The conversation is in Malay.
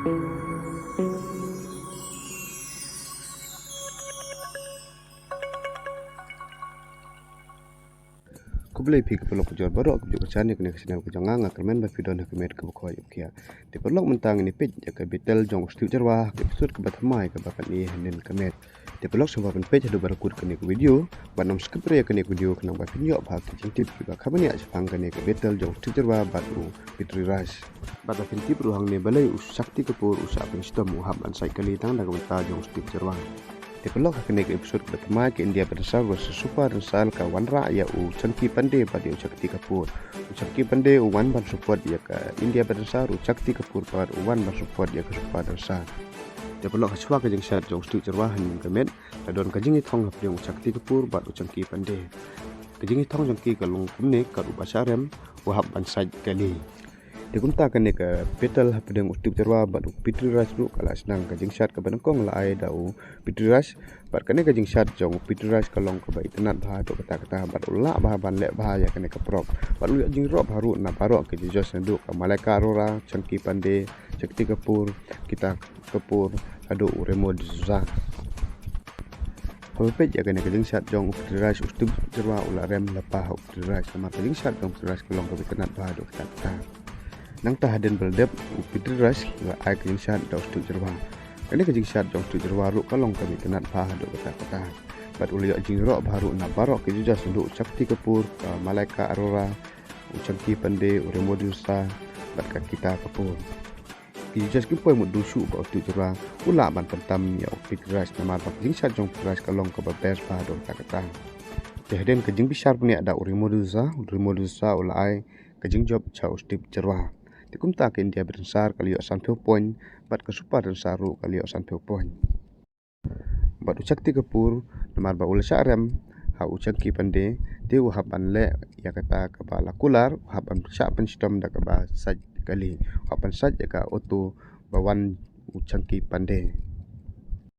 Kublai pi ke pelok jor baru aku juga cani kena kesenal ke jangang kermen ba video nak kemet ke bukoi ukia. Di pelok mentang ini page ya ke betel jong ustiu jarwah ke episode ke batmai ke bakat ni hanen kemet. Di pelok sebab page ada barakut kena ke video, banom skip ya kena video kena ba video bah ke tip ba khabani a sepang kena ke betel jong ustiu jarwah batu Fitri Raj. Bata tip ruhang ni balai usakti kepur usak pen sistem muhab an sai kali tang dak benta jong ustiu jarwah. Di pelok kena ke episode pertama ke India berdasar versus Super dan ka Wanra ya Chunky Pandey pada Shakti Kapoor. Chunky Pandey wan ban support ya ke India berdasar Shakti Kapoor pada wan ban support ya ke Super dan Di pelok haswa ke jeng syat jong stu cerwahan yang kemet dan kajing itong hap yang Shakti Kapoor pada Chunky Pandey. Kajing itong jongki kalung kumne ka ubasarem wahab ban side kali. Dikunta kan ke petal pedang ustuk terwa batu Fitri Raj ru kala senang kajing syat ke banangkong la ai dau Fitri Raj bat kane kajing syat jong Fitri Raj kalong ke bai tenat bah to kata bat ulla bah ban le bah ya kane ke prop bat lu jing ro baru na baru ke jos nduk ke Malaika Arora Chunky Pandey Shakti Kapoor kita Kapoor adu Remo D'Souza. Pepet ya kane kajing syat jong Fitri Raj ustuk terwa ulla rem lepah Fitri Raj sama kajing syat jong Fitri Raj kalong ke bai tenat bah do kata nang tahaden beldep Fitri Raj la ai kajing syat da ustuk jerwa kane kajing syat jong ustuk jerwa ru kalong kami tenat bah do kata bat uli jing ro baru na barok ke jujas nduk Shakti Kapoor ka Malaika Arora Chunky Pandey Remo D'Souza bat ka kita Kapoor ki jujas ki poi mu dusu ba ustuk jerwa ula ban pentam ya Fitri Raj nama ba kajing syat jong Fitri Raj kalong ka bes bah do kata tahaden kajing bisar punya ada Remo D'Souza ula ai kajing job cha ustuk jerwa Dikumta ke India berdasar kali asan point bat ke Super dan saru kali asan point. Bat Shakti Kapoor namar ba ul syarem ha Chunky Pandey dia uhapan le ya kata ke bala kular uhapan syak penstom dak ba saj kali uhapan saj ka auto bawan Chunky Pandey.